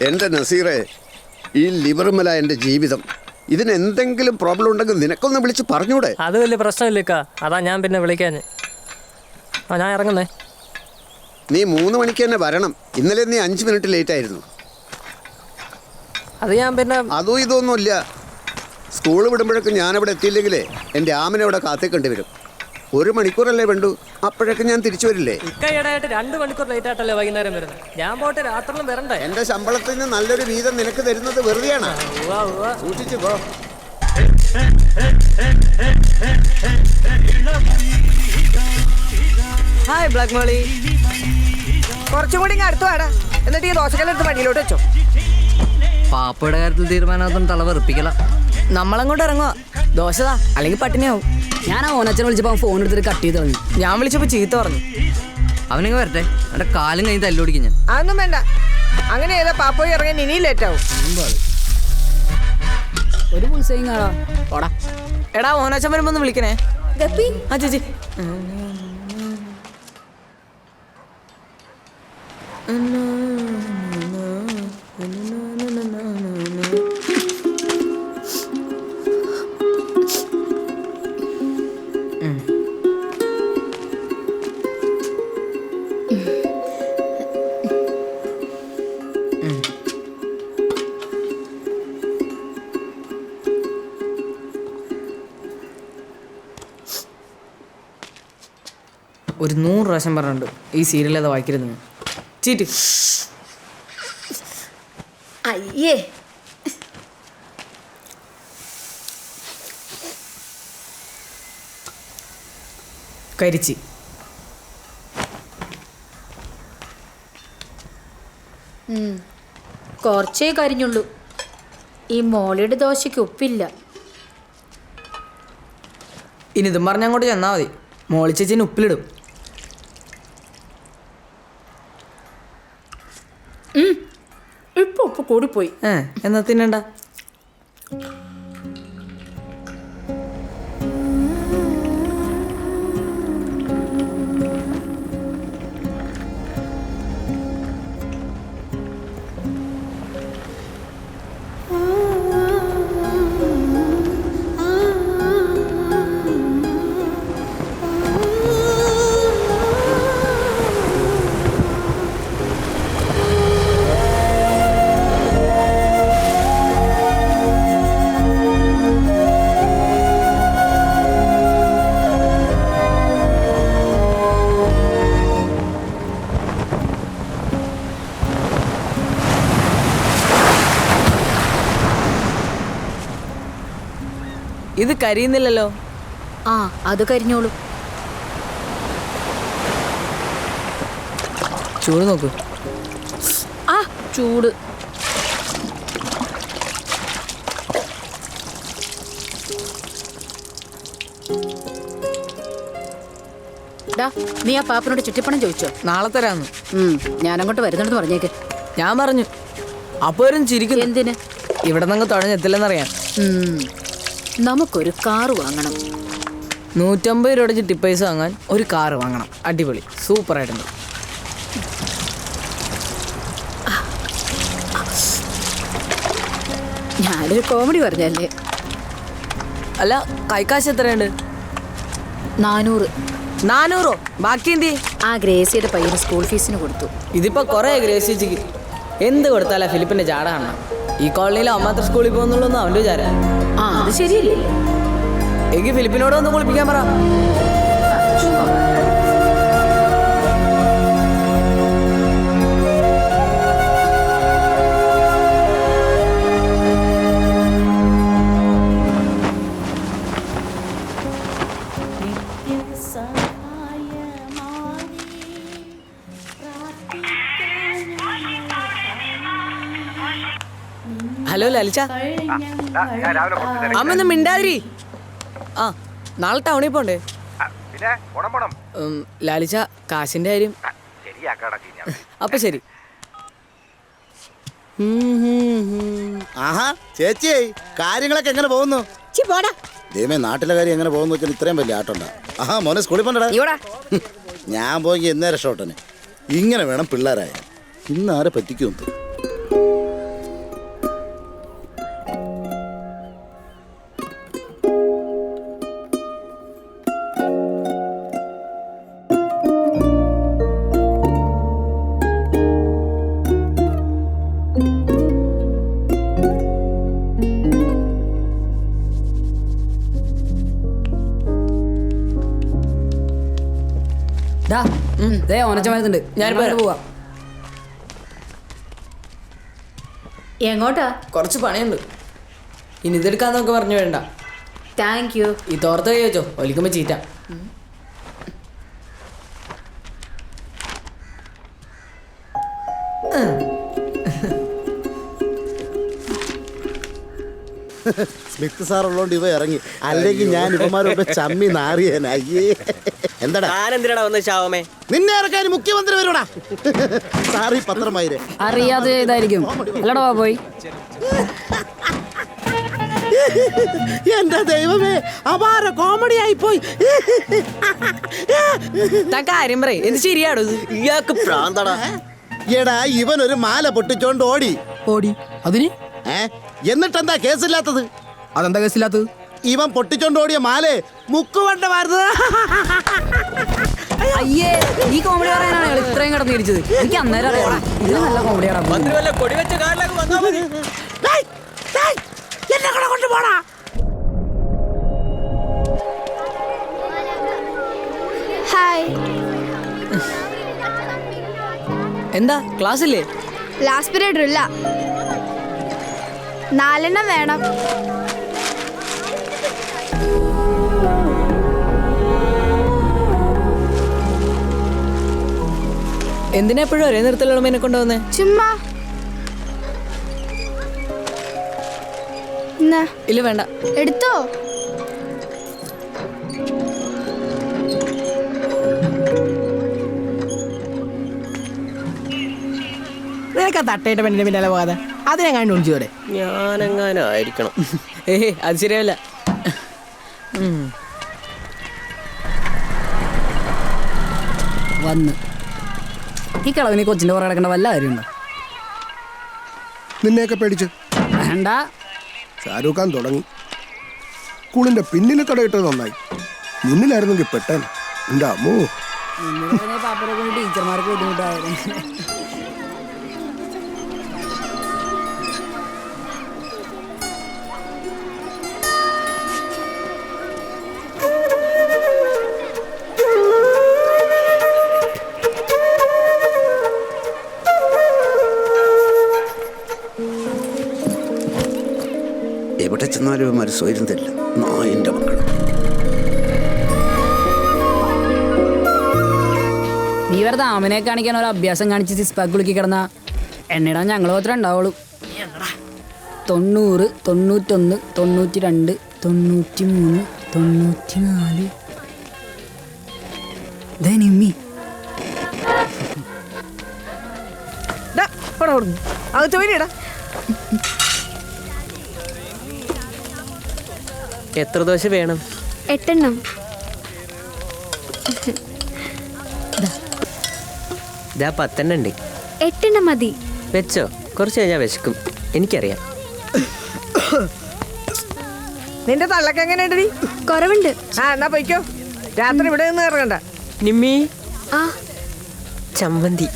എൻ്റെ നസീറെ, ഈ ലിവറുമല എൻ്റെ ജീവിതം. ഇതിന് എന്തെങ്കിലും പ്രോബ്ലം ഉണ്ടെങ്കിൽ നിനക്കൊന്ന് വിളിച്ച് പറഞ്ഞൂടെ? അത് വലിയ പ്രശ്നമില്ലേക്കാ, അതാ ഞാൻ പിന്നെ വിളിക്കാൻ. ഞാൻ ഇറങ്ങുന്നേ. നീ 3 മണിക്ക് തന്നെ വരണം. ഇന്നലെ നീ 5 മിനിറ്റ് ലേറ്റ് ആയിരുന്നു. അത് ഞാൻ പിന്നെ അതും ഇതൊന്നുമില്ല. സ്കൂൾ വിടുമ്പോഴേക്കും ഞാനവിടെ എത്തിയില്ലെങ്കിലേ എൻ്റെ ആമനെ അവിടെ കാത്തേക്കേണ്ടി വരും. 1 മണിക്കൂറല്ലേ വേണ്ടു, അപ്പോഴേക്കും ഞാൻ തിരിച്ചു വരില്ലേ? ഇക്കയിടായിട്ട് 2 മണിക്കൂർ ലേറ്റ് ആയിട്ടല്ലേ വൈകുന്നേരം വരുന്നത്. ഞാൻ പോയിട്ട് രാത്രിയിലും വരണ്ടേ? എൻ്റെ ശമ്പളത്തിൽ നിന്ന് നല്ലൊരു വീതം നിനക്ക് തരുന്നത് വെറുതെയാണ്. സൂക്ഷിച്ചു പോ. ഹായ് ബ്ലാക്ക് മോളി. കുറച്ചും കൂടി അടുത്ത് വേടാ, എന്നിട്ട് ഈ ദോശക്കല്ലെടുത്ത് വണ്ടിയിലോട്ട് വെച്ചോ. പാപ്പയുടെ കാര്യത്തിൽ തീരുമാനമൊന്നും തല വെറുപ്പിക്കല. നമ്മളങ്ങോട്ട് ഇറങ്ങുക. ദോശതാ, അല്ലെങ്കിൽ പട്ടിണിയാവും. ഞാൻ ആ ഓനച്ചനെ വിളിച്ചപ്പോൾ ഫോൺ എടുത്തിട്ട് കട്ട് ചെയ്ത് കളഞ്ഞു. ഞാൻ വിളിച്ചപ്പോൾ ചീത്ത പറഞ്ഞു. അവനിങ്ങ് വരട്ടെ, എൻ്റെ കാലും കഴിഞ്ഞ് തല്ലോടിക്കും ഞാൻ. അതൊന്നും വേണ്ട. അങ്ങനെ ഏതാ പാപ്പോയി ഇറങ്ങാൻ ഇനിയും ലേറ്റ് ആവും. ഒരു പുൽസയും കാണാ. ഓടാ എടാ, ഓനച്ചൻ വരുമ്പോ ഒന്ന് വിളിക്കണേ. ആ ചേച്ചി. ഒരു 100 പ്രാവശ്യം പറഞ്ഞിട്ടുണ്ട് ഈ സീരിയൽ അത് വായിക്കരുത്. ചീറ്റ്. അയ്യേ, കരിച്ചി. കുറച്ചേ കരിഞ്ഞുള്ളൂ. ഈ മോളിയുടെ ദോശയ്ക്ക് ഉപ്പില്ല. ഇനി ഇതും പറഞ്ഞ അങ്ങോട്ട് ചെന്നാൽ മതി. മോളി ചേച്ചിന് ഉപ്പിലിടും. ഇപ്പൊ ഉപ്പ് കൂടിപ്പോയി. എന്നാ തിന്നണ്ട. ഇത് കരിയുന്നില്ലല്ലോ. ആ, അത് കരിഞ്ഞോളൂ. ചൂട് നോക്കൂ. ആ ചൂട്. നീ ആ പാപ്പനോട് ചുറ്റിപ്പണം ചോദിച്ചോ? നാളെ തരാന്ന്. ഞാനങ്ങോട്ട് വരുന്നുണ്ടെന്ന് പറഞ്ഞേക്ക്. ഞാൻ പറഞ്ഞു. അപ്പൊ ഒരു ചിരിക്കുന്നു. എന്തിന്? ഇവിടെ നിന്ന് തുഴഞ്ഞെത്തില്ലെന്നറിയാൻ. നമുക്കൊരു കാറ് വാങ്ങണം. 150 രൂപയുടെ ചിട്ടിപ്പൈസ വാങ്ങാൻ ഒരു കാറ് വാങ്ങണം. അടിപൊളി, സൂപ്പറായിട്ടുണ്ട്. ഞാനൊരു കോമഡി പറഞ്ഞല്ലേ. അല്ല, കൈക്കാശ് എത്രയുണ്ട്? 400. 400? ബാക്കി എന്തി? ആ ഗ്രേസിയുടെ പയ്യന് സ്കൂൾ ഫീസിന് കൊടുത്തു. ഇതിപ്പോ കൊറേ ഗ്രേസിക്ക് എന്ത് കൊടുത്താലാ ഫിലിപ്പിന്റെ ജാട കാണണം. ഈ കോളനിയിൽ അവൻ മാത്രം സ്കൂളിൽ പോകുന്നുള്ളൂ അവന്റെ വിചാരം. ആ, അത് ശരിയല്ലേ? എങ്കിൽ ഫിലിപ്പിനോട് ഒന്ന് കുളിപ്പിക്കാൻ പറ. ഹലോ ലലിച്ച, അമ്മൊന്നും മിണ്ടാതിരി. ആ, നാളെ ടൗണിൽ പോണ്ടേ? ലാലിച്ച, കാശിന്റെ കാര്യം. അപ്പൊ ശരി. ആഹാ ചേച്ചിയേ, കാര്യങ്ങളൊക്കെ എങ്ങനെ പോകുന്നു? ദൈവമേ, നാട്ടിലെ കാര്യം എങ്ങനെ പോകുന്നു വെച്ചാൽ ഇത്രയും വലിയ ആട്ടുണ്ടോ? ആഹാ മോനെ സ്കൂളിൽ പോണ്ടടാ. ഞാൻ പോയി എന്നേ രക്ഷോട്ടനെ. ഇങ്ങനെ വേണം പിള്ളേരായ. ഇന്ന് ആരെ പറ്റിക്കുമെന്ന്. ദേ ഓനച്ചൻ വരുന്നുണ്ട്. ഞാനിപ്പോ ഞങ്ങൾ പോവാം. എങ്ങോട്ടാ? കുറച്ച് പണിയുണ്ട്. ഇനി ഇതെടുക്കാന്നൊക്കെ പറഞ്ഞു വേണ്ട. Thank you. ഈ തോർത്ത് കൈ വെച്ചോ, ഒലിക്കുമ്പോ ചീറ്റ. സ്മിത്ത് സാർ ഉള്ളതുകൊണ്ട് ഇവ ഇറങ്ങി, അല്ലെങ്കിൽ ഞാൻ ഇവന്മാരോട് ചമ്മി നാറിയേനെ. അയ്യേ, എന്താടാ ഞാനെന്തിനാ വന്ന ശാവമേ? നിന്നെ ഇറക്കാൻ മുഖ്യമന്ത്രി വരൂടാ. സാറി പത്രമായിരേ അറിയാതെ ഇതായിരിക്കും അല്ലടാ പോയി. എന്റെ ദൈവമേ, അപാര കോമഡി ആയി പോയി. താൻ കാര്യം പറയേ, എന്ത് ശരിയാടോ ഇത്? ഇയാൾക്ക് പ്രാന്തടാ. എടാ, ഇവൻ ഒരു മാല പൊട്ടിച്ചോണ്ട് ഓടി. അതിന് എന്നിട്ടെന്താ കേസില്ലാത്തത്? അതെന്താ കേസില്ലാത്തത്? ഇവൻ പൊട്ടിച്ചോണ്ട് ഓടിയ മാലേ മുക്കുവണ്ടമായിരുന്നു. അയ്യേ, ഈ കോമഡി പറയാനാണ് ഞങ്ങൾ ഇത്രയും കിടന്ന് ഇരിച്ചത്. എനിക്ക് അന്നേരം അറിയാം ഇത് നല്ല കോമഡിയാണ്. മന്ത്രി വല്ല കൊടി വെച്ച കാറിലേക്ക് വന്നാ മതി. എന്നെ കൂടെ കൊണ്ടുപോടാ. ഹായ്. എന്താ ക്ലാസ്സില്ലേ? ലാസ്റ്റ് പീരീഡ് ഇല്ല, 4 വേണം. എന്തിനാ എപ്പോഴും ഒരേ നിർത്തലുള്ള എന്നെ കൊണ്ടുവന്നേ? ചുമ്മാ. എന്നാ ഇല്ല വേണ്ട. എടുത്തോ. നിനക്ക് ആ തട്ടയുടെ പെണ്ണിന്റെ പിന്നാലെ പോകാതെ അതിനെങ്ങാണ്ട് ഒളിച്ചോടെ. ഞാനെങ്ങാനും ആയിരിക്കണം. അത് ശരിയല്ല. വന്ന് ഈ കളവിന് കൊച്ചിന്റെ പുറകെ കിടക്കേണ്ട വല്ല കാര്യമുണ്ടോ? നിന്നെയൊക്കെ പേടിച്ച് വേണ്ട. ഷാരൂഖ് ഖാൻ തുടങ്ങി. സ്കൂളിന്റെ പിന്നിൽ കടയിട്ടത് നന്നായി, മുന്നിലായിരുന്നെങ്കിൽ പെട്ടേൻ. എന്റെ അമ്മോ, പാപ്പരെ കൊണ്ട് ടീച്ചർമാർക്ക് ബുദ്ധിമുട്ടായിരുന്നു. എവിടെ ചെന്നാലും ഇവന്മാർ സ്വയം തരില്ല. നായിൻ്റെ മക്കൾ. നീ വെറുതെ ആമനെ കാണിക്കാൻ ഒരു അഭ്യാസം കാണിച്ച് സിസ്പാക്ക് കുളിക്കി കിടന്ന എണ്ണയിടാൻ ഞങ്ങൾ മാത്രമേ ഉണ്ടാവുള്ളൂ. 90, 91, 92, 93, 94. നിമ്മി അകത്ത് പോയിടാ. എത്ര ദോശ വേണം? 8. ഇതാ 10 ഉണ്ട്. 8 മതി. വെച്ചോ, കുറച്ച് കഴിഞ്ഞാൽ വിശക്കും, എനിക്കറിയാം. നിന്റെ തള്ളക്ക് എങ്ങനെയുണ്ടടി? കുറവുണ്ട്. എന്നാ പോയിക്കോ, രാത്രി ഇവിടെ നിന്ന് ഇറങ്ങണ്ട. നിമ്മി ആ ചമ്മന്തി.